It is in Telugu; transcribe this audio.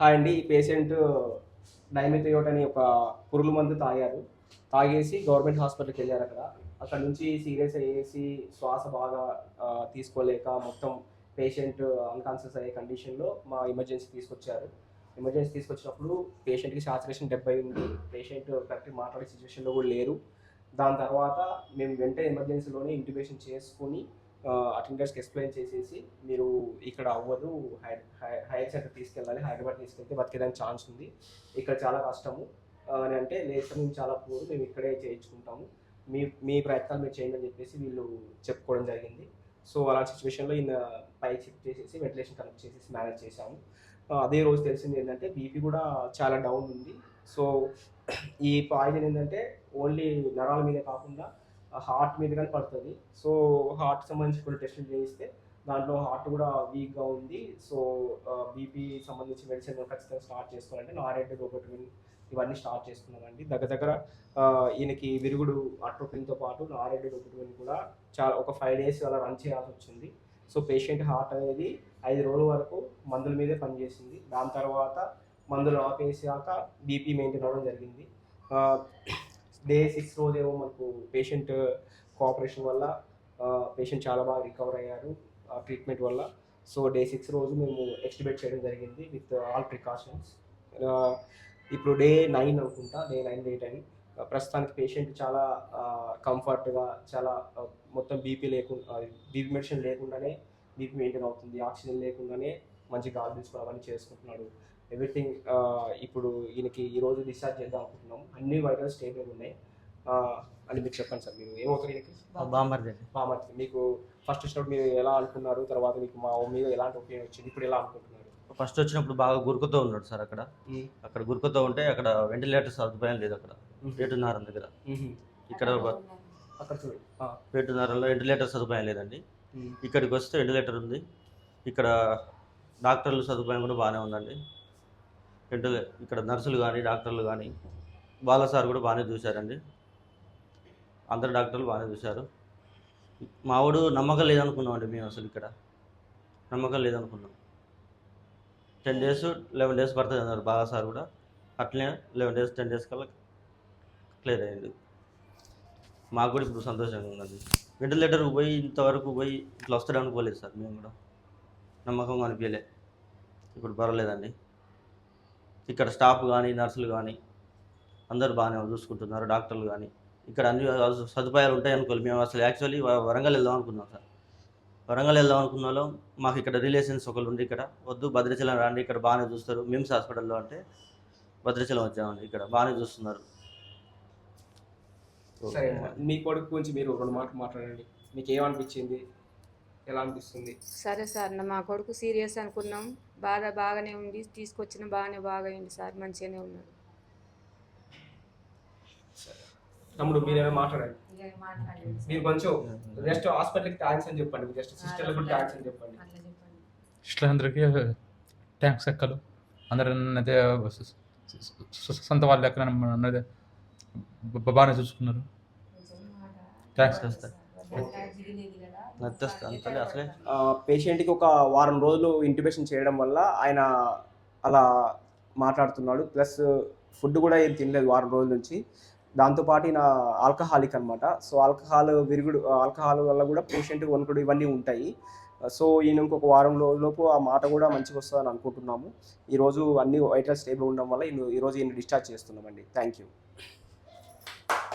హాయ్ అండి. ఈ పేషెంట్ డైమిథియోట్ అని ఒక పురుగుల మందు తాగేసి గవర్నమెంట్ హాస్పిటల్‌కి వెళ్ళారు అక్కడ. అక్కడ నుంచి సీరియస్ అయ్యేసి శ్వాస బాగా తీసుకోలేక మొత్తం పేషెంట్ అన్‌కాన్షియస్ అయ్యే కండిషన్‌లో మా ఎమర్జెన్సీకి తీసుకొచ్చారు. ఎమర్జెన్సీ తీసుకొచ్చినప్పుడు పేషెంట్‌కి సాచురేషన్ 70 ఉంది. పేషెంట్ కరెక్ట్‌గా మాట్లాడే సిట్యుయేషన్‌లో కూడా లేరు. దాని తర్వాత మేము వెంటనే ఎమర్జెన్సీలోనే ఇంట్యుబేషన్ చేసుకొని అటెండర్స్‌కి ఎక్స్‌ప్లెయిన్ చేసేసి, మీరు ఇక్కడ అవ్వదు, హైయర్ సెంటర్ తీసుకెళ్ళాలి, హైదరాబాద్ తీసుకెళ్తే బతికేదానికి ఛాన్స్ ఉంది, ఇక్కడ చాలా కష్టము అని అంటే, లేదు సార్ మేము చాలా పూర్, మేము ఇక్కడే చేయించుకుంటాము, మీ మీ ప్రయత్నాలు మీరు చేయండి అని చెప్పేసి వీళ్ళు చెప్పుకోవడం జరిగింది. సో అలాంటి సిచ్యువేషన్లో ఈయన పైకి షిఫ్ట్ చేసేసి వెంటిలేషన్ కనెక్ట్ చేసేసి మేనేజ్ చేశాము. అదే రోజు తెలిసింది ఏంటంటే బీపీ కూడా చాలా డౌన్ ఉంది. సో ఈ పాయిజన్ ఏంటంటే ఓన్లీ నరాల మీద కాకుండా హార్ట్ మీద కానీ పడుతుంది. సో హార్ట్ సంబంధించి కొన్ని టెస్టులు చేయిస్తే దాంట్లో హార్ట్ కూడా వీక్గా ఉంది. సో బీపీ సంబంధించి మెడిసిన్ ఖచ్చితంగా స్టార్ట్ చేసుకోవాలంటే నారెడ్ డోపోటమిన్ ఇవన్నీ స్టార్ట్ చేసుకున్నామండి. దగ్గర ఈయనకి విరుగుడు అట్రోపిన్తో పాటు నారెడ్ డోపోటమిన్ కూడా చాలా ఒక 5 days అలా రన్ చేయాల్సి వచ్చింది. సో పేషెంట్ హార్ట్ అనేది 5 రోజుల వరకు మందుల మీదే పనిచేసింది. దాని తర్వాత మందులు ఆపేసాక బీపీ మెయింటైన్ అవ్వడం జరిగింది. డే 6 రోజేమో మనకు పేషెంట్ కోఆపరేషన్ వల్ల పేషెంట్ చాలా బాగా రికవర్ అయ్యారు ట్రీట్మెంట్ వల్ల. సో డే 6 రోజు మేము ఎక్స్ట్యూబేట్ చేయడం జరిగింది విత్ ఆల్ ప్రికాషన్స్. ఇప్పుడు డే 9 అనుకుంటా, డే 9 డే 10 ప్రస్తుతానికి పేషెంట్ చాలా కంఫర్ట్గా, చాలా మొత్తం బీపీ మెడిసిన్ లేకుండానే బీపీ మెయింటైన్ అవుతుంది, ఆక్సిజన్ లేకుండానే మంచి గాలి తీసుకోవడం అవన్నీ చేసుకుంటున్నాడు. ఎవ్రీథింగ్ ఇప్పుడు ఈయనకి ఈరోజు డిశ్చార్జ్ చేద్దాం అనుకుంటున్నాం. అన్ని వైటల్స్ స్టేబుల్ ఉన్నాయి అని మీరు చెప్పండి సార్. మీరు ఏమవుతారు ఈయనకి? బామర్ది. మీకు ఫస్ట్ వచ్చినప్పుడు మీరు ఎలా అనుకున్నారు, తర్వాత మీకు మా మీద ఎలాంటి ఒపీనియన్ వచ్చింది, ఇప్పుడు ఎలా అనుకుంటున్నారు? ఫస్ట్ వచ్చినప్పుడు బాగా గురుకుతో ఉన్నాడు సార్. అక్కడ గురుకుతో ఉంటే అక్కడ వెంటిలేటర్ సదుపాయం లేదు. అక్కడ పేటున్నారం దగ్గర, ఇక్కడ పేటున్నారంలో వెంటిలేటర్ సదుపాయం లేదండి. ఇక్కడికి వస్తే వెంటిలేటర్ ఉంది. ఇక్కడ డాక్టర్ల సదుపాయం కూడా బాగానే ఉందండి. ఇక్కడ నర్సులు కానీ డాక్టర్లు కానీ బాల సార్ కూడా బాగానే చూశారండి. అందరు డాక్టర్లు బాగానే చూశారు. మావాడు నమ్మకం లేదనుకున్నాం అండి. మేము అసలు ఇక్కడ నమ్మకం లేదనుకున్నాం. 10 days 11 days పడుతుంది అన్నారు బాగా సార్ కూడా. అట్లనే 11 days 10 days కల్లా క్లియర్ అయ్యింది. మాకు కూడా ఇప్పుడు సంతోషంగా ఉన్నది. వెంటిలేటర్కి పోయి ఇంతవరకు పోయి ఇట్లా వస్తాడు అనుకోలేదు సార్. మేము కూడా నమ్మకంగా అనిపించలే. ఇప్పుడు పర్వాలేదండి. ఇక్కడ స్టాఫ్ కానీ నర్సులు కానీ అందరూ బాగానే చూసుకుంటున్నారు. డాక్టర్లు కానీ ఇక్కడ అన్ని సదుపాయాలు ఉంటాయి అనుకోవాలి. మేము అసలు యాక్చువల్లీ వరంగల్ వెళ్దాం అనుకున్నాం సార్. వరంగల్ వెళ్దాం అనుకున్న వాళ్ళు మాకు ఇక్కడ రిలేషన్స్ ఒకళ్ళు ఉండి, ఇక్కడ వద్దు భద్రాచలం రండి, ఇక్కడ బాగానే చూస్తారు మిమ్స్ హాస్పిటల్లో అంటే భద్రాచలం వచ్చామండి. ఇక్కడ బాగానే చూస్తున్నారు. సరే, మీ కొడుకు గురించి మీరు 2 మాటలు మాట్లాడండి. మీకు ఏమనిపించింది, ఎలా అనిపిస్తుంది? సరే సార్, మా కొడుకు సీరియస్ అనుకున్నాం. బాగానే ఉంది, తీసుకొచ్చిన బాగా అయింది సార్, మంచిగానే ఉన్నాడు. తమ్ముడు మీరేమో మాట్లాడండి. మీరు కొంచెం జస్ట్ హాస్పిటల్కి థ్యాంక్స్ అని చెప్పండి, జస్ట్ సిస్టర్లకు కూడా థ్యాంక్స్ అని చెప్పండి. సిస్టర్లందరికీ థ్యాంక్స్ అక్కలు. అందరూ అయితే సొంత వాళ్ళు ఎక్కడ అన్నది బాగానే చూసుకున్నారు. థ్యాంక్స్ చేస్తారు. పేషెంట్కి ఒక వారం రోజులు ఇంట్యుబేషన్ చేయడం వల్ల ఆయన అలా మాట్లాడుతున్నాడు. ప్లస్ ఫుడ్ కూడా ఏం తినలేదు వారం రోజుల నుంచి. దాంతోపాటు ఈయన ఆల్కహాలిక్ అనమాట. సో ఆల్కహాల్ వల్ల కూడా పేషెంట్ వణుకుడు ఇవన్నీ ఉంటాయి. సో ఈయన ఇంకొక వారం రోజులలోపు ఆ మాట కూడా మంచిగా వస్తుందని అనుకుంటున్నాము. ఈరోజు అన్ని వైటల్ స్టేబుల్ ఉండడం వల్ల ఈరోజు ఈయన డిశ్చార్జ్ చేస్తున్నామండి. Thank you.